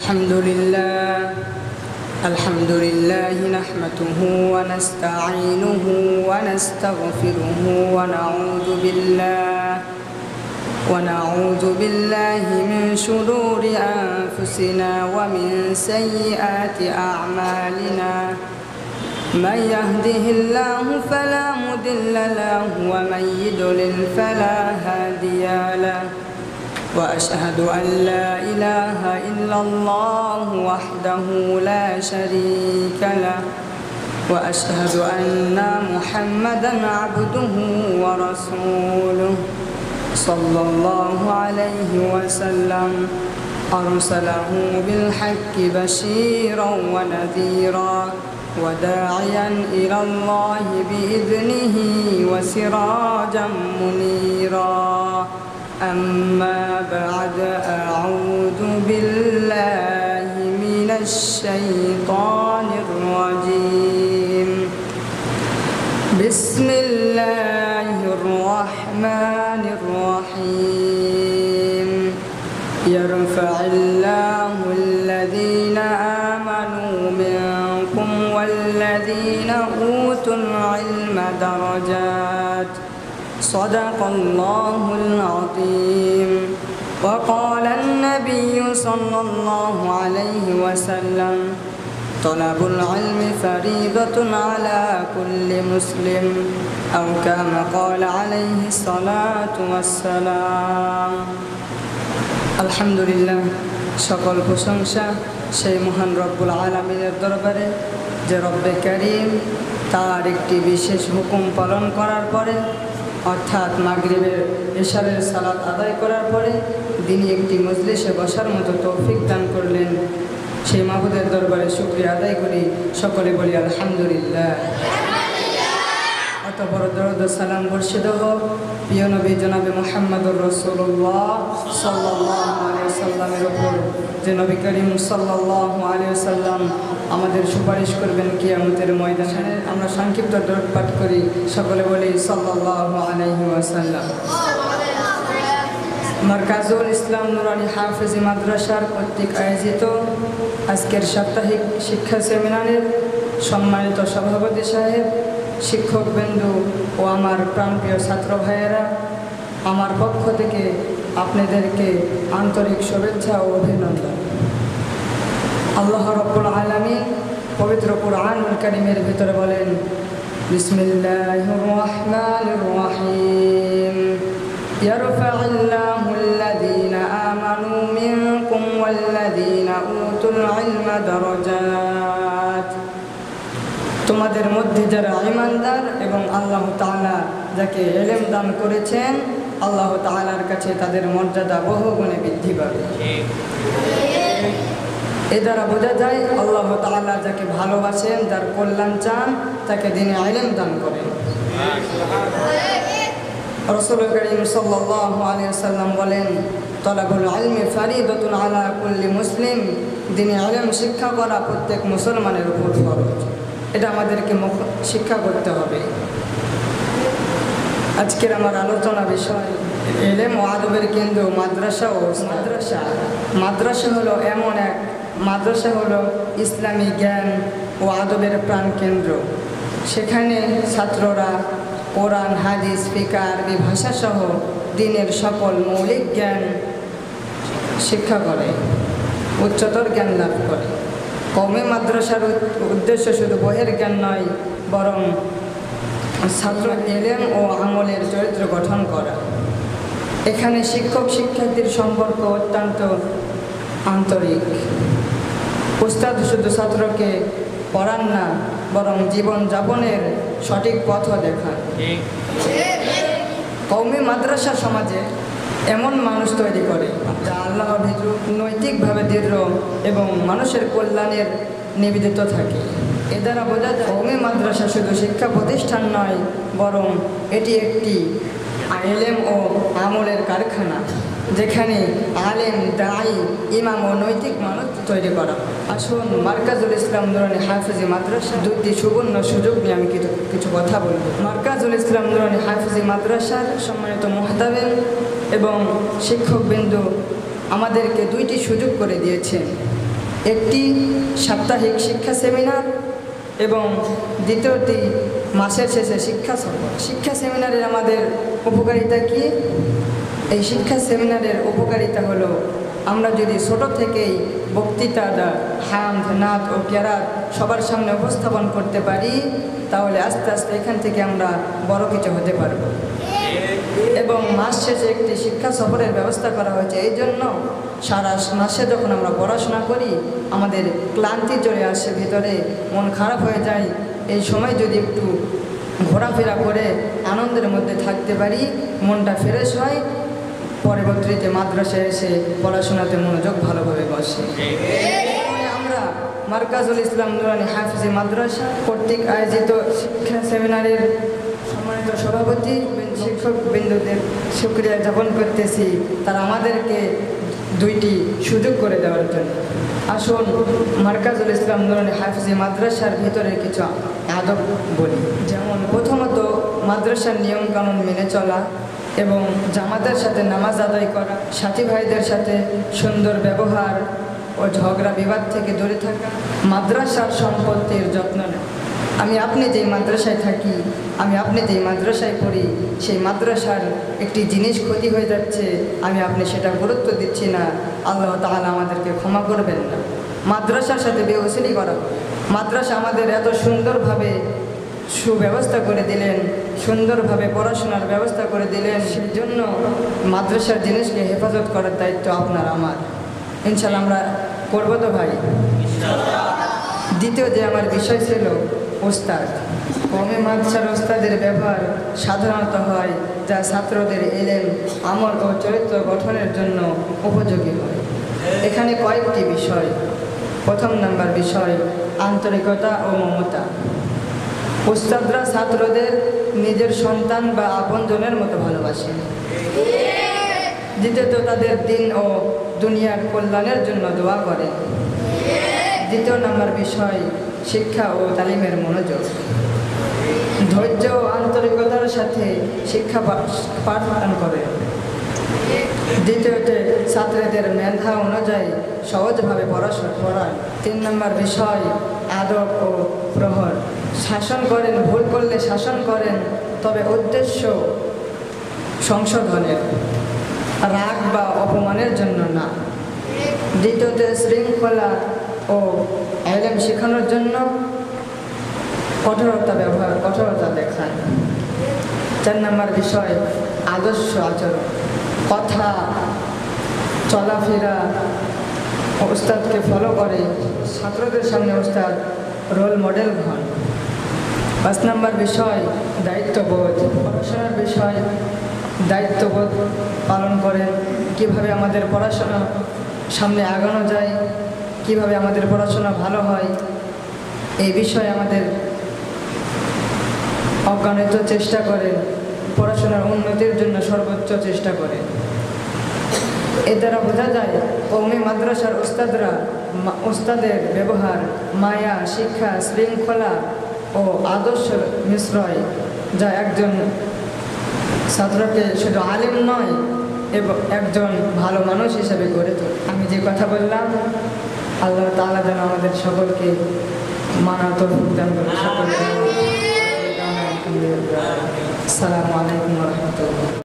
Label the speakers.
Speaker 1: الحمد لله نحمده ونستعينه ونستغفره ونعوذ بالله من شرور أنفسنا ومن سيئات أعمالنا من يهده الله فلا مضل له ومن يضلل فلا هادي له وأشهد أن لا إله إلا الله وحده لا شريك له وأشهد أن محمدا عبده ورسوله صلى الله عليه وسلم أرسله بالحق بشيرا ونذيرا وداعيا إلى الله بإذنه وسراجا منيرا أما بعد أعوذ بالله من الشيطان الرجيم بسم الله الرحمن الرحيم يرفع الله الذين آمنوا منكم والذين أوتوا العلم درجات صدق الله العظيم وقال النبي صلى الله عليه وسلم طلب العلم فريضة على كل مسلم أو كما قال عليه الصلاة والسلام الحمد لله সকল প্রশংসা সেই মহান রব্বুল আলামিনের দরবারে যে রব্বে কারীম তার একটি বিশেষ হুকুম পালন করার পরে অর্থাৎ মাগরিবের ইশারের সালাত আদায় করার পরে দিনই একটি মজলিসে বসার মতো তৌফিক দান করলেন। সেই মাবুদের দরবারে শুকরিয়া আদায় করি, সকলে বলি আলহামদুলিল্লাহ। অতঃপর দরুদ ও সালাম বর্ষিত হোক প্রিয় নবী জনাবে মুহাম্মদুর রাসূলুল্লাহ সাল্লাল্লাহু আলাইহি ওয়াসাল্লামের উপর, যে নবী করিম সাল্লাল্লাহু আলাইহি ওয়াসাল্লাম আমাদের সুপারিশ করবেন কিয়ামতের ময়দানে। আমরা সংক্ষিপ্ত দরুদ পাঠ করি, সকলে বলি সাল্লাল্লাহু আলাইহি ওয়াসাল্লাম। মারকাজুল ইসলাম নুরানি হাফেজি মাদ্রাসার কর্তৃক আয়োজিত আজকের সাপ্তাহিক শিক্ষা সেমিনারের সম্মানিত সভাপতি সাহেব, শিক্ষকবৃন্দু ও আমার প্রাণপ্রিয় ছাত্র ভাইয়েরা, আমার পক্ষ থেকে আপনাদেরকে আন্তরিক শুভেচ্ছা ও অভিনন্দন। আল্লাহ রাব্বুল আলামিন পবিত্র কুরআনুল কারীমের ভিতরে বলেন, বিসমিল্লাহির রাহমানির রাহিম ইয়ারফা'ুল্লাহুল্লাযীনা আমানু মিনকুম ওয়াল্লাযীনা উতুল ইলমা দারাজাত। তোমাদের মধ্যে যারা ঈমানদার এবং আল্লাহ তাআলা যাকে ইলম দান করেছেন, আল্লাহ তাআলার কাছে তাদের মর্যাদা বহুগুণে বৃদ্ধি পাবে। এ দ্বারা বোঝা যায় আল্লাহ তাআলা যাকে ভালোবাসেন, যার কল্যাণ চান, তাকে দ্বীনে ইলম দান করেন। রাসূল করিম সাল্লাল্লাহু আলাইহি ওয়াসাল্লাম বলেন, তলাবুল ইলমি ফারিদাতুন আলা কুল্লি মুসলিম। দ্বীনে ইলম শিক্ষা করা প্রত্যেক মুসলমানের উপর ফরজ। এটা আমাদেরকে শিক্ষা করতে হবে। আজকের আমার আলোচনা বিষয় ইলম ও আদবের কেন্দ্র মাদ্রাসা ও মাদ্রাসা। মাদ্রাসা হলো এমন এক মাদ্রাসা হলো ইসলামী জ্ঞান ও আদবের প্রাণকেন্দ্র। সেখানে ছাত্ররা কোরআন, হাদিস, ফিকহ, আরবি ভাষাসহ দ্বীনের সকল মৌলিক জ্ঞান শিক্ষা করে, উচ্চতর জ্ঞান লাভ করে। কওমি মাদ্রাসার উদ্দেশ্য শুধু বইয়ের জ্ঞান নয়, বরং ছাত্র ইলম ও আমলের চরিত্র গঠন করা। এখানে শিক্ষক শিক্ষার্থীর সম্পর্ক অত্যন্ত আন্তরিক। উস্তাদ শুধু ছাত্রকে পড়ান না, বরং জীবন যাপনের সঠিক পথও দেখান। কওমি মাদ্রাসা সমাজে এমন মানুষ তৈরি করে যা আল্লাহর ভীরু, নৈতিকভাবে দৃঢ় এবং মানুষের কল্যাণের নিবেদিত থাকে। এ দ্বারা বোঝা যায় কওমি মাদ্রাসা শুধু শিক্ষা প্রতিষ্ঠান নয়, বরং এটি একটি ইলম ও আমলের কারখানা, যেখানে আলেম, দায়ী, ইমাম ও নৈতিক মানুষ তৈরি করা। আসুন মারকাজুল ইসলাম নুরানি হাফেজি মাদ্রাসা দুটি সুবর্ণ সুযোগ নিয়ে আমি কিছু কথা বলব। মারকাজুল ইসলাম নুরানি হাফেজি মাদ্রাসার সম্মানিত মুহতামিম এবং শিক্ষকবৃন্দ আমাদেরকে দুইটি সুযোগ করে দিয়েছেন। একটি সাপ্তাহিক শিক্ষা সেমিনার এবং দ্বিতীয়টি মাসের শেষে শিক্ষা সফর। শিক্ষা সেমিনারের আমাদের উপকারিতা কি? এই শিক্ষা সেমিনারের উপকারিতা হলো, আমরা যদি ছোট থেকেই বক্তৃতা, হামদ, নাত ও কেরাত সবার সামনে উপস্থাপন করতে পারি, তাহলে আস্তে আস্তে এখান থেকে আমরা বড় কিছু হতে পারব। এবং মাস শেষে একটি শিক্ষা সফরের ব্যবস্থা করা হয়েছে এই জন্য, সারা মাসে যখন আমরা পড়াশোনা করি আমাদের ক্লান্তি চলে আসে ভিতরে, মন খারাপ হয়ে যায়। এই সময় যদি একটু ঘোরাফেরা করে আনন্দের মধ্যে থাকতে পারি, মনটা ফ্রেশ হয়, পরবর্তীতে মাদ্রাসায় এসে পড়াশোনাতে মনোযোগ ভালোভাবে বসে। আমরা মার্কাজুল ইসলাম নুরানী হাফিজি মাদ্রাসা কর্তৃক আয়োজিত শিক্ষা সেমিনারের সম্মানিত সভাপতি শিক্ষক বিন্দুদের শুকরিয়া জ্ঞাপন করতেছি, তারা আমাদেরকে দুইটি সুযোগ করে দেওয়ার জন্য। আসুন মার্কাজুল ইসলাম নুরানী হাফিজি মাদ্রাসার ভিতরে কিছু আদব বলি। যেমন প্রথমত মাদ্রাসার নিয়মকানুন মেনে চলা এবং জামাতের সাথে নামাজ আদায় করা, সাথী ভাইদের সাথে সুন্দর ব্যবহার ও ঝগড়া বিবাদ থেকে দূরে থাকা, মাদ্রাসার সম্পত্তির যত্ন নেওয়া। আপনি যেই মাদ্রাসায় থাকি, আপনি যেই মাদ্রাসায় পড়ি, সেই মাদ্রাসার একটি জিনিস ক্ষতি হয়ে যাচ্ছে, আপনি সেটা গুরুত্ব দিচ্ছি না, আল্লাহ তাআলা আমাদেরকে ক্ষমা করবেন না। মাদ্রাসার সাথে বেউসিলি করা। মাদ্রাসা আমাদের এত সুন্দরভাবে সুব্যবস্থা করে দিলেন, সুন্দরভাবে পড়াশোনার ব্যবস্থা করে দিলেন, সেই জন্য মাদ্রাসার জিনিসকে হেফাজত করার দায়িত্ব আপনার আমার। ইনশাল্লাহ আমরা করব তো ভাই? দ্বিতীয় যে আমার বিষয় ছিল ওস্তাদ। কওমি মাদ্রাসার ওস্তাদের ব্যবহার সাধারণত হয় যা ছাত্রদের ইলম, আমল ও চরিত্র গঠনের জন্য উপযোগী হয়। এখানে কয়েকটি বিষয়। প্রথম নাম্বার বিষয় আন্তরিকতা ও মমতা। ওস্তাদরা ছাত্রদের নিজের সন্তান বা আপনজনের মতো ভালোবাসেন। দ্বিতীয়ত তাদের দিন ও দুনিয়ার কল্যাণের জন্য দোয়া করেন। দ্বিতীয় নম্বর বিষয় শিক্ষা ও তালিমের মনোযোগ। ধৈর্য ও আন্তরিকতার সাথে শিক্ষা পাঠদান করেন। দ্বিতীয়তে ছাত্রদের মেধা অনুযায়ী সহজভাবে পড়াশোনা করায়। 3 নম্বর বিষয় আদব ও প্রহর। শাসন করেন, ভুল করলে শাসন করেন, তবে উদ্দেশ্য সংশোধনের, রাগ বা অপমানের জন্য না। দ্বিতীয়তে শৃঙ্খলা ও ইলম শেখানোর জন্য কঠোরতা দেখান। 4 নম্বর বিষয় আদর্শ আচরণ। কথা, চলাফেরা ওস্তাদকে ফলো করে, ছাত্রদের সামনে ওস্তাদ রোল মডেল হন। 5 নম্বর বিষয় দায়িত্ববোধ। পড়াশোনার বিষয় দায়িত্ববোধ পালন করেন, কিভাবে আমাদের পড়াশোনা সামনে আগানো যায়, কিভাবে আমাদের পড়াশোনা ভালো হয়, এই বিষয়ে আমাদের অজ্ঞানিত চেষ্টা করেন, পড়াশোনার উন্নতির জন্য সর্বোচ্চ চেষ্টা করেন। এর দ্বারা বোঝা যায় কওমি মাদ্রাসার ওস্তাদের ব্যবহার মায়া, শিক্ষা, শৃঙ্খলা ও আদর্শ মিশ্রয়, যা একজন ছাত্রকে শুধু আলেম নয় এবং একজন ভালো মানুষ হিসেবে গড়ে তোলে। আমি যে কথা বললাম, আল্লাহ তাআলা যেন আমাদের সকলকে মানার তৌফিক দান করেন। সকলকে আসসালামু আলাইকুম ওয়া রাহমাতুল্লাহ।